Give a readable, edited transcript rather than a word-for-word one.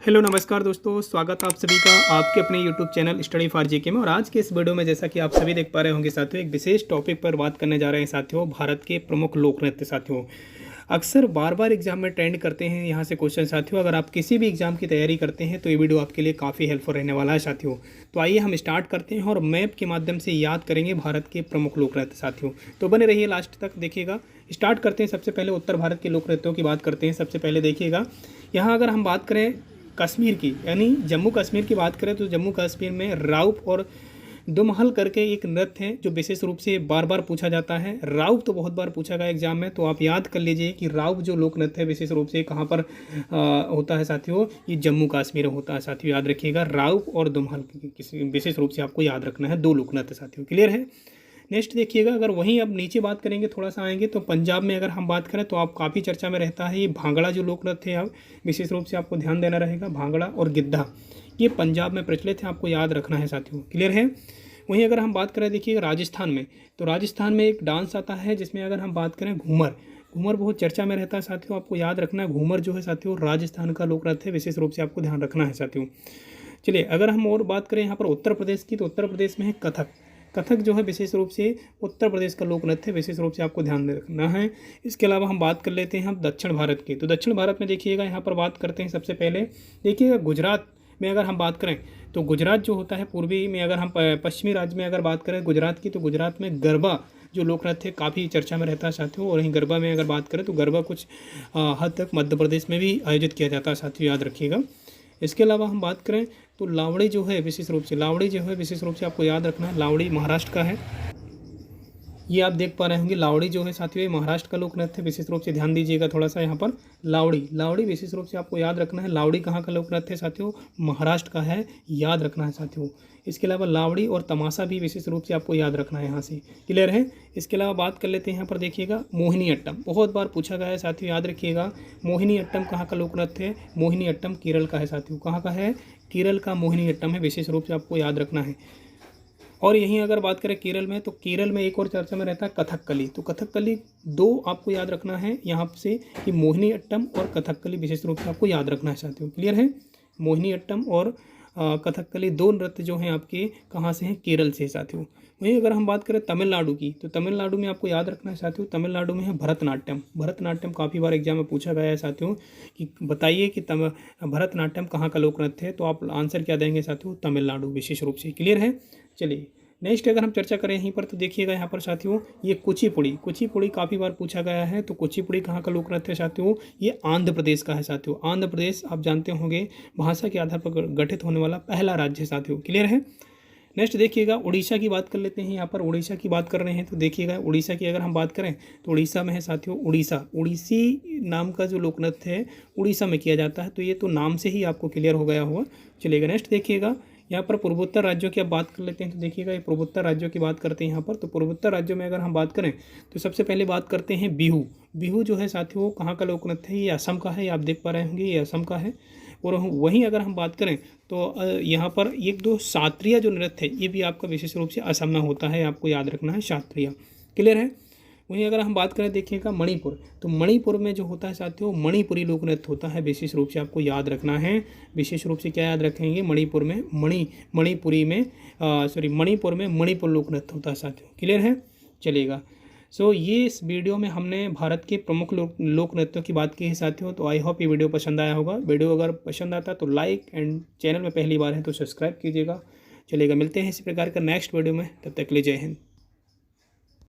Hello नमस्कार दोस्तों, स्वागत है आप सभी का आपके अपने YouTube channel study for GK में। और आज के इस वीडियो में जैसा कि आप सभी देख पा रहे होंगे साथियों, एक विशेष टॉपिक पर बात करने जा रहे हैं साथियों, भारत के प्रमुख लोक नृत्य साथियों। अक्सर बार बार एग्जाम में ट्रेंड करते हैं यहाँ से क्वेश्चन साथियों। अगर आप किसी भी एग्जाम की तैयारी करते हैं तो ये वीडियो आपके लिए काफ़ी हेल्पफुल रहने वाला है साथियों। तो आइए हम स्टार्ट करते हैं और मैप के माध्यम से याद करेंगे भारत के प्रमुख लोक नृत्य साथियों। तो बने रहिए लास्ट तक, देखिएगा। स्टार्ट करते हैं। सबसे पहले उत्तर भारत के लोक नृत्यों की बात करते हैं। सबसे पहले देखिएगा, यहाँ अगर हम बात करें कश्मीर की, यानी जम्मू कश्मीर की बात करें तो जम्मू कश्मीर में राउफ और दुमहल करके एक नृत्य है जो विशेष रूप से बार बार पूछा जाता है। राउफ तो बहुत बार पूछा गया एग्जाम में, तो आप याद कर लीजिए कि राउफ जो लोक नृत्य है विशेष रूप से कहाँ पर होता है साथियों, ये जम्मू कश्मीर में होता है साथियों। याद रखिएगा, राउफ और दुमहल किसी विशेष रूप से आपको याद रखना है, दो लोक नृत्य साथियों। क्लियर है। नेक्स्ट देखिएगा, अगर वहीं अब नीचे बात करेंगे, थोड़ा सा आएंगे तो पंजाब में अगर हम बात करें तो आप काफ़ी चर्चा में रहता है ये भांगड़ा जो लोक नृत्य है। अब विशेष रूप से आपको ध्यान देना रहेगा, भांगड़ा और गिद्धा ये पंजाब में प्रचलित है, आपको याद रखना है साथियों। क्लियर है। वहीं अगर हम बात करें देखिएगा राजस्थान में, तो राजस्थान में एक डांस आता है जिसमें अगर हम बात करें घूमर, घूमर बहुत चर्चा में रहता है साथियों। आपको याद रखना है घूमर जो है साथियों राजस्थान का लोक नृत्य है, विशेष रूप से आपको ध्यान रखना है साथियों। चलिए, अगर हम और बात करें यहाँ पर उत्तर प्रदेश की, तो उत्तर प्रदेश में है कथक। कथक जो है विशेष रूप से उत्तर प्रदेश का लोक नृत्य है, विशेष रूप से आपको ध्यान रखना है। इसके अलावा हम बात कर लेते हैं हम दक्षिण भारत की। तो दक्षिण भारत में देखिएगा, यहाँ पर बात करते हैं सबसे पहले देखिएगा गुजरात में अगर हम बात करें तो गुजरात जो होता है पूर्वी में, अगर हम पश्चिमी राज्य में अगर बात करें गुजरात की, तो गुजरात में गरबा जो लोक नृत्य है काफ़ी चर्चा में रहता है साथियों। और वहीं गरबा में अगर बात करें तो गरबा कुछ हद तक मध्य प्रदेश में भी आयोजित किया जाता है साथियों, याद रखिएगा। इसके अलावा हम बात करें तो लावड़ी जो है विशेष रूप से, लावड़ी जो है विशेष रूप से आपको याद रखना है, लावड़ी महाराष्ट्र का है। ये आप देख पा रहे होंगे, लावड़ी जो है साथियों ये महाराष्ट्र का लोक नृत्य है, विशेष रूप से ध्यान दीजिएगा थोड़ा सा यहाँ पर। लावड़ी, लावड़ी विशेष रूप से आपको याद रखना है, लावड़ी कहाँ का लोक नृत्य है साथियों, महाराष्ट्र का है, याद रखना है साथियों। इसके अलावा लावड़ी और तमाशा भी विशेष रूप से आपको याद रखना है यहाँ से। क्लियर है। इसके अलावा बात कर लेते हैं यहाँ पर देखिएगा मोहिनी अट्टम, बहुत बार पूछा गया है साथियों, याद रखिएगा। मोहिनी अट्टम कहाँ का लोक नृत्य है, मोहिनी अट्टम केरल का है साथियों। कहाँ का है, केरल का मोहिनी अट्टम है, विशेष रूप से आपको याद रखना है। और यहीं अगर बात करें केरल में, तो केरल में एक और चर्चा में रहता है कथकली। तो कथकली दो आपको याद रखना है यहाँ से कि मोहिनी अट्टम और कथकली विशेष रूप से आपको याद रखना है साथियों। क्लियर है। मोहिनी अट्टम और कथकली दो नृत्य जो हैं आपके कहाँ से हैं, केरल से साथियों। वहीं अगर हम बात करें तमिलनाडु की, तो तमिलनाडु में आपको याद रखना है साथियों, तमिलनाडु में है भरतनाट्यम। भरतनाट्यम काफ़ी बार एग्जाम में पूछा गया है साथियों कि बताइए कि भरतनाट्यम कहाँ का लोक नृत्य है, तो आप आंसर क्या देंगे साथियों, तमिलनाडु विशेष रूप से। क्लियर है। चलिए नेक्स्ट अगर हम चर्चा करें यहीं पर, तो देखिएगा यहाँ पर साथियों ये कुचिपुड़ी, कुचिपुड़ी काफ़ी बार पूछा गया है। तो कुचिपुड़ी कहाँ का लोक नृत्य है साथियों, ये आंध्र प्रदेश का है साथियों। आंध्र प्रदेश आप जानते होंगे भाषा के आधार पर गठित होने वाला पहला राज्य है साथियों। क्लियर है। नेक्स्ट देखिएगा उड़ीसा की बात कर लेते हैं। यहाँ पर उड़ीसा की बात कर रहे हैं तो देखिएगा उड़ीसा की अगर हम बात करें तो उड़ीसा में है साथियों उड़ीसा, उड़ीसी नाम का जो लोक नृत्य है उड़ीसा में किया जाता है। तो ये तो नाम से ही आपको क्लियर हो गया होगा। चलिएगा नेक्स्ट देखिएगा, यहाँ पर पूर्वोत्तर राज्यों की अब बात कर लेते हैं। तो देखिएगा ये पूर्वोत्तर राज्यों की बात करते हैं यहाँ पर। तो पूर्वोत्तर राज्यों में अगर हम बात करें तो सबसे पहले बात करते हैं बिहू। बिहू जो है साथियों कहाँ का लोक नृत्य है, ये असम का है, ये आप देख पा रहे होंगे, ये असम का है। और वहीं अगर हम बात करें तो यहाँ पर एक दो शास्त्रीय जो नृत्य है ये भी आपका विशेष रूप से असम में होता है, आपको याद रखना है शास्त्रीय। क्लियर है। वहीं अगर हम बात करें देखिएगा मणिपुर, तो मणिपुर में जो होता है साथियों मणिपुरी लोक नृत्य होता है, विशेष रूप से आपको याद रखना है। विशेष रूप से क्या याद रखेंगे, मणिपुर में मणिपुर में मणिपुर लोक नृत्य होता है साथियों। क्लियर है। चलिएगा। ये इस वीडियो में हमने भारत के प्रमुख लोक नृत्यों की बात की है साथियों। तो आई होप ये वीडियो पसंद आया होगा। वीडियो अगर पसंद आता तो लाइक एंड चैनल में पहली बार है तो सब्सक्राइब कीजिएगा। चलिएगा, मिलते हैं इसी प्रकार का नेक्स्ट वीडियो में, तब तक के लिए जय हिंद।